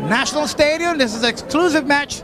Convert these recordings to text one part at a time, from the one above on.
National Stadium. This is an exclusive match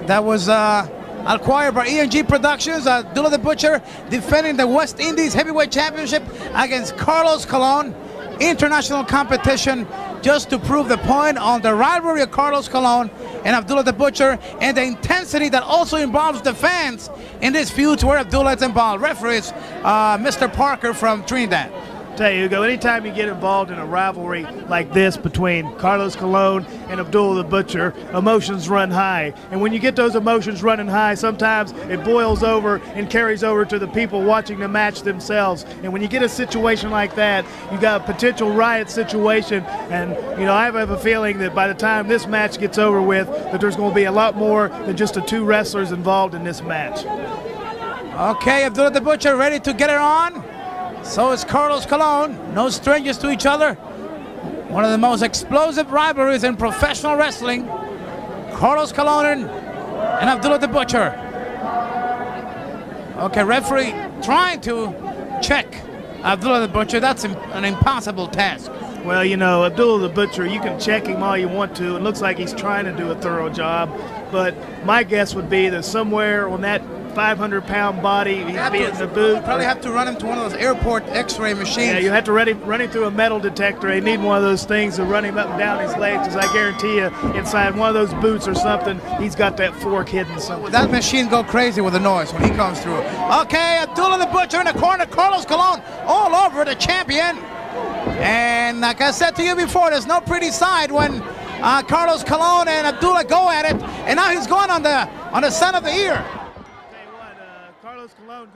that was acquired by E&G Productions. Abdullah the Butcher defending the West Indies Heavyweight Championship against Carlos Colon. International competition just to prove the point on the rivalry of Carlos Colon and Abdullah the Butcher, and the intensity that also involves the fans in this feud where Abdullah is involved. Referees, Mr. Parker from Trinidad. Tell you, Hugo, anytime you get involved in a rivalry like this between Carlos Colon and Abdullah the Butcher, emotions run high. And when you get those emotions running high, sometimes it boils over and carries over to the people watching the match themselves. And when you get a situation like that, you got a potential riot situation. And, you know, I have a feeling that by the time this match gets over with, that there's going to be a lot more than just the two wrestlers involved in this match. Okay, Abdullah the Butcher ready to get it on. So is Carlos Colon, no strangers to each other. One of the most explosive rivalries in professional wrestling. Carlos Colon and Abdullah the Butcher. Okay, referee trying to check Abdullah the Butcher. That's an impossible task. Well, you know, Abdullah the Butcher, you can check him all you want to. It looks like he's trying to do a thorough job. But my guess would be that somewhere on that 500-pound body, he'd be in the boot. You probably have to run him to one of those airport x-ray machines. Yeah, you have to run him through a metal detector. They need one of those things to run him up and down his legs, because I guarantee you, inside one of those boots or something, he's got that fork hidden somewhere. That machine go crazy with the noise when he comes through. Okay, Abdullah the Butcher in the corner, Carlos Colon all over the champion. And like I said to you before, there's no pretty side when Carlos Colon and Abdullah go at it, and now he's going on the side of the ear. Carlos Colon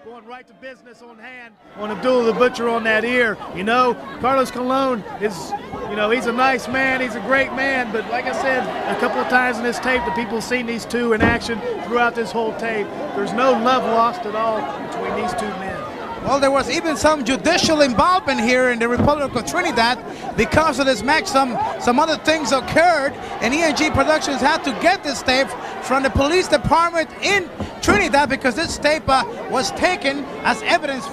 going right to business on hand on Abdullah the Butcher on that ear. You know, Carlos Colon is, you know, he's a nice man, he's a great man, but like I said a couple of times in this tape, the people have seen these two in action throughout this whole tape. There's no love lost at all between these two men. Well, there was even some judicial involvement here in the Republic of Trinidad because of this match. Some other things occurred, and E&G Productions had to get this tape from the police department in Trinidad because this tape was taken as evidence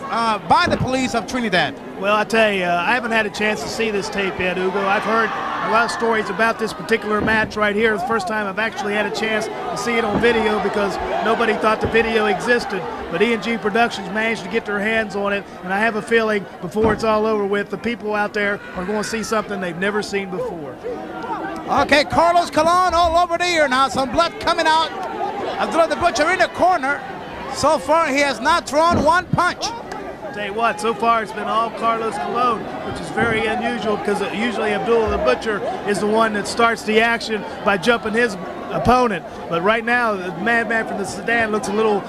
by the police of Trinidad. Well, I tell you, I haven't had a chance to see this tape yet, Hugo. I've heard a lot of stories about this particular match right here. It's the first time I've actually had a chance to see it on video because nobody thought the video existed. But E&G Productions managed to get their hands on it, and I have a feeling before it's all over with, the people out there are going to see something they've never seen before. Okay, Carlos Colon all over the ear now. Some blood coming out. Abdullah the Butcher in the corner. So far, he has not thrown one punch. Tell you what, so far it's been all Carlos Colon, which is very unusual because usually Abdullah the Butcher is the one that starts the action by jumping his opponent. But right now, the madman from the Sudan looks a little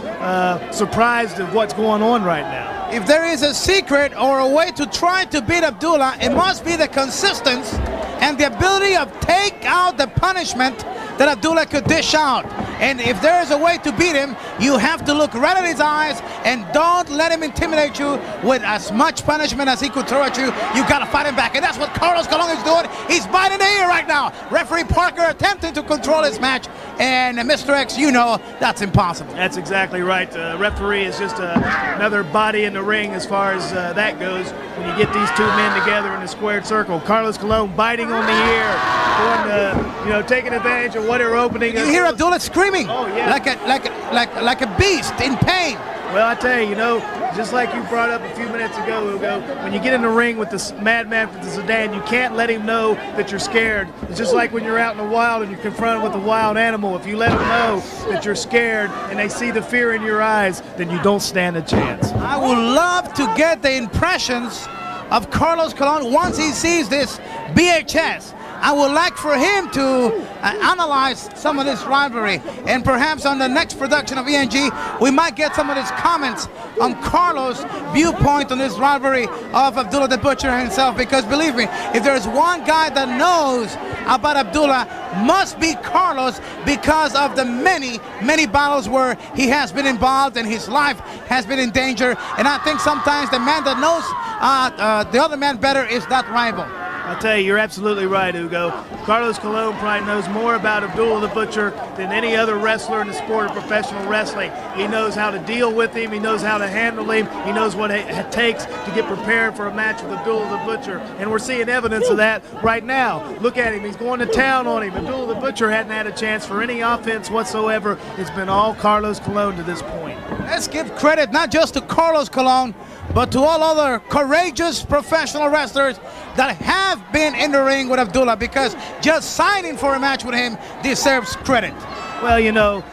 surprised at what's going on right now. If there is a secret or a way to try to beat Abdullah, it must be the consistency and the ability of take out the punishment that Abdullah could dish out. And if there is a way to beat him, you have to look right at his eyes and don't let him intimidate you with as much punishment as he could throw at you. You got to fight him back, and that's what Carlos Colon is doing. He's biting the ear right now. Referee Parker attempting to control his match, and Mr. X, you know that's impossible. That's exactly right. Referee is just another body in the ring as far as that goes. When you get these two men together in a squared circle, Carlos Colon biting on the ear, going, taking advantage of whatever opening. You hear Abdullah screaming, oh, yeah, like a beast in pain. Well, I tell you, just like you brought up a few minutes ago, Hugo, when you get in the ring with this madman from the Sudan, you can't let him know that you're scared. It's just like when you're out in the wild and you're confronted with a wild animal. If you let them know that you're scared and they see the fear in your eyes, then you don't stand a chance. I would love to get the impressions of Carlos Colon once he sees this VHS. I would like for him to analyze some of this rivalry, and perhaps on the next production of E&G, we might get some of his comments on Carlos' viewpoint on this rivalry of Abdullah the Butcher himself, because believe me, if there's one guy that knows about Abdullah, must be Carlos, because of the many battles where he has been involved and his life has been in danger. And I think sometimes the man that knows the other man better is that rival. I'll tell you, you're absolutely right, Hugo. Carlos Colon probably knows more about Abdullah the Butcher than any other wrestler in the sport of professional wrestling. He knows how to deal with him. He knows how to handle him. He knows what it takes to get prepared for a match with Abdullah the Butcher. And we're seeing evidence of that right now. Look at him. He's going to town on him. Abdullah the Butcher hadn't had a chance for any offense whatsoever. It's been all Carlos Colon to this point. Let's give credit not just to Carlos Colon, but to all other courageous professional wrestlers that have been in the ring with Abdullah, because just signing for a match with him deserves credit. Well, you know,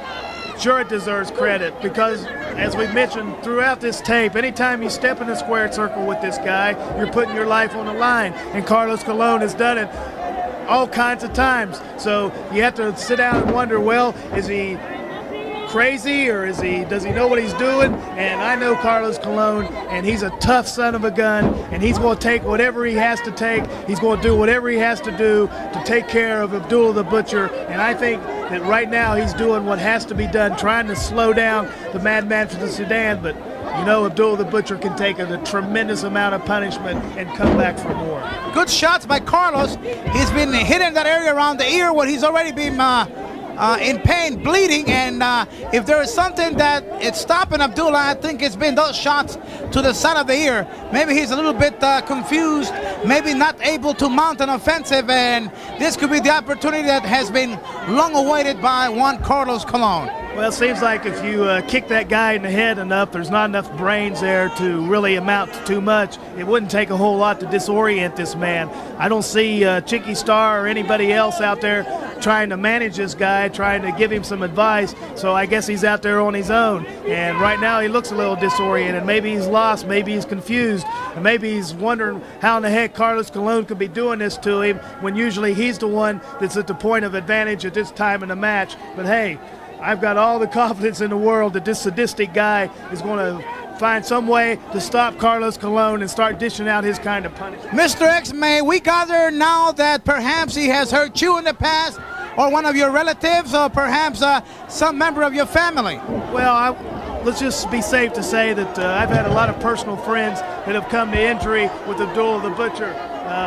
sure it deserves credit because, as we've mentioned throughout this tape, anytime you step in a squared circle with this guy, you're putting your life on the line. And Carlos Colon has done it all kinds of times. So you have to sit down and wonder, well, is he crazy or does he know what he's doing? And I know Carlos Colon, and he's a tough son of a gun, and he's going to take whatever he has to take. He's going to do whatever he has to do to take care of Abdullah the Butcher. And I think that right now he's doing what has to be done, trying to slow down the madman from the Sudan. But you know, Abdullah the Butcher can take a tremendous amount of punishment and come back for more. Good shots by Carlos. He's been hitting that area around the ear where he's already been in pain, bleeding, and if there is something that it's stopping Abdullah, I think it's been those shots to the side of the ear. Maybe he's a little bit confused, maybe not able to mount an offensive, and this could be the opportunity that has been long awaited by one Carlos Colon. Well, it seems like if you kick that guy in the head enough, there's not enough brains there to really amount to too much. It wouldn't take a whole lot to disorient this man. I don't see Chinky Star or anybody else out there trying to manage this guy, trying to give him some advice. So I guess he's out there on his own. And right now he looks a little disoriented. Maybe he's lost, maybe he's confused, and maybe he's wondering how in the heck Carlos Colon could be doing this to him when usually he's the one that's at the point of advantage at this time in the match. But hey, I've got all the confidence in the world that this sadistic guy is going to find some way to stop Carlos Colon and start dishing out his kind of punishment. Mr. X, may we gather now that perhaps he has hurt you in the past, or one of your relatives, or perhaps some member of your family? Well, let's just be safe to say that I've had a lot of personal friends that have come to injury with Abdullah the Butcher.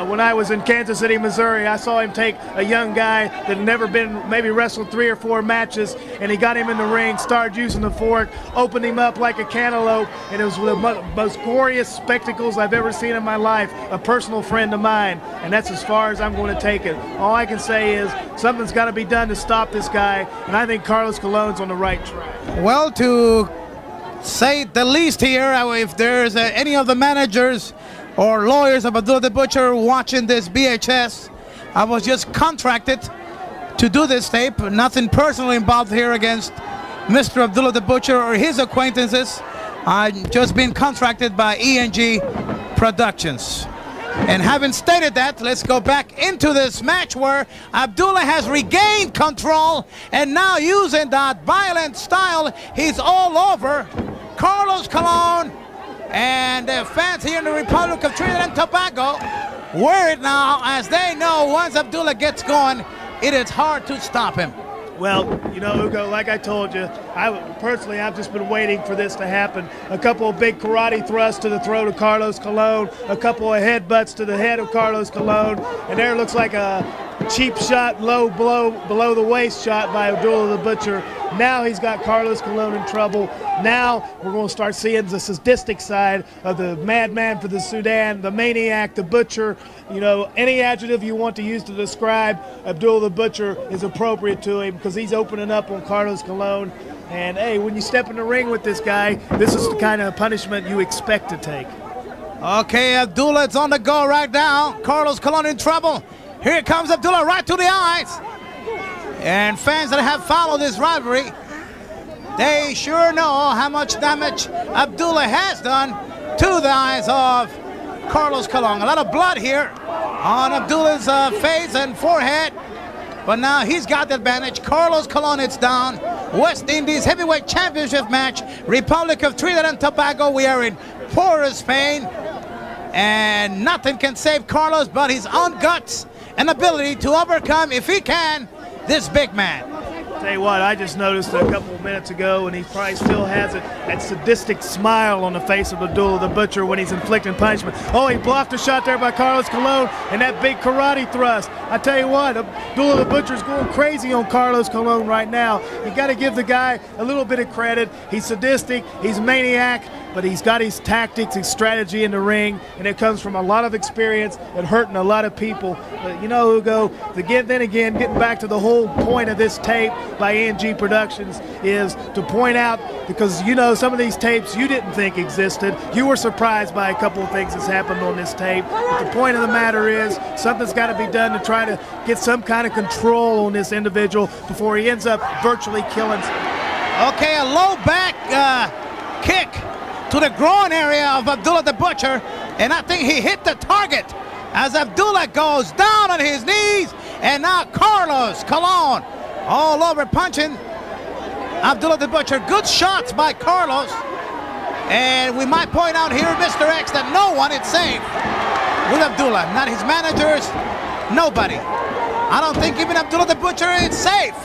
When I was in Kansas City, Missouri, I saw him take a young guy that had never been, maybe wrestled 3 or 4 matches, and he got him in the ring, started using the fork, opened him up like a cantaloupe, and it was one of the most glorious spectacles I've ever seen in my life. A personal friend of mine, and that's as far as I'm going to take it. All I can say is something's got to be done to stop this guy, and I think Carlos Colon's on the right track. Well, to say the least here, if there's any of the managers or lawyers of Abdullah the Butcher watching this BHS, I was just contracted to do this tape. Nothing personally involved here against Mr. Abdullah the Butcher or his acquaintances. I've just been contracted by ENG Productions. And having stated that, let's go back into this match where Abdullah has regained control, and now using that violent style, he's all over Carlos Colon. And the fans here in the Republic of Trinidad and Tobago worried now, as they know once Abdullah gets going, it is hard to stop him. Well, you know, Hugo, like I told you, I've just been waiting for this to happen. A couple of big karate thrusts to the throat of Carlos Colon, a couple of headbutts to the head of Carlos Colon, and there looks like a cheap shot, low blow, below the waist shot by Abdullah the Butcher. Now he's got Carlos Colon in trouble. Now we're going to start seeing the sadistic side of the madman for the Sudan, the maniac, the butcher. You know, any adjective you want to use to describe Abdullah the Butcher is appropriate to him because he's opening up on Carlos Colon. And hey, when you step in the ring with this guy, this is the kind of punishment you expect to take. Okay, Abdullah's on the go right now. Carlos Colon in trouble. Here comes Abdullah right to the eyes. And fans that have followed this rivalry, they sure know how much damage Abdullah has done to the eyes of Carlos Colon. A lot of blood here on Abdullah's face and forehead. But now he's got the advantage. Carlos Colon is down. West Indies Heavyweight Championship match. Republic of Trinidad and Tobago. We are in Port Spain. And nothing can save Carlos but his own guts and ability to overcome, if he can, this big man. Tell you what, I just noticed a couple of minutes ago, and he probably still has that sadistic smile on the face of Abdullah the Butcher when he's inflicting punishment. Oh, he blocked a shot there by Carlos Colon, and that big karate thrust. I tell you what, Abdullah the Butcher's going crazy on Carlos Colon right now. You got to give the guy a little bit of credit. He's sadistic, he's a maniac, but he's got his tactics, his strategy in the ring, and it comes from a lot of experience and hurting a lot of people. But you know, Hugo, then again, getting back to the whole point of this tape by ENG Productions is to point out, because you know some of these tapes you didn't think existed. You were surprised by a couple of things that's happened on this tape. But the point of the matter is something's got to be done to try to get some kind of control on this individual before he ends up virtually killing. Okay, a low back kick to the groin area of Abdullah the Butcher, and I think he hit the target as Abdullah goes down on his knees, and now Carlos Colon all over punching Abdullah the Butcher. Good shots by Carlos, and we might point out here, Mr. X, that no one is safe with Abdullah, not his managers, nobody. I don't think even Abdullah the Butcher is safe.